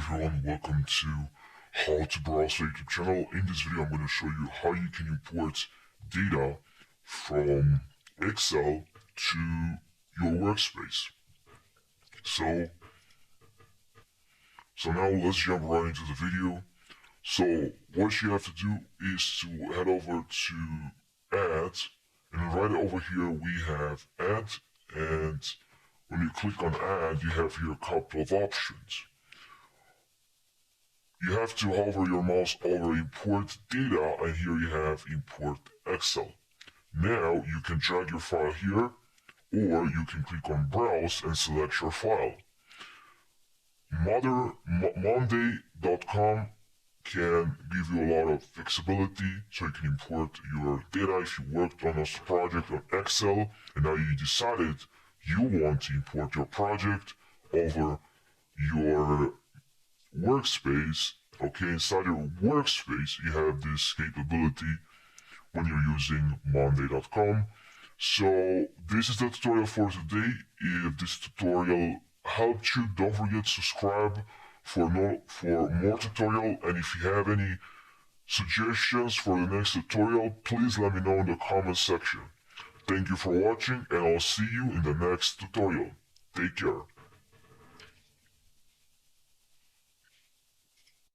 everyone, welcome to HowToBrowser YouTube channel. In this video I'm going to show you how you can import data from Excel to your workspace. So now let's jump right into the video. So what you have to do is to head over to Add, and right over here we have Add, and when you click on Add you have here a couple of options. You have to hover your mouse over import data, and here you have import Excel. Now you can drag your file here, or you can click on browse and select your file. Monday.com can give you a lot of flexibility, so you can import your data if you worked on a project on Excel and now you decided you want to import your project over your workspace. Okay, inside your workspace you have this capability when you're using Monday.com. So this is the tutorial for today. If this tutorial helped you, don't forget to subscribe for more tutorial, and if you have any suggestions for the next tutorial, please let me know in the comment section. Thank you for watching, and I'll see you in the next tutorial. Take care.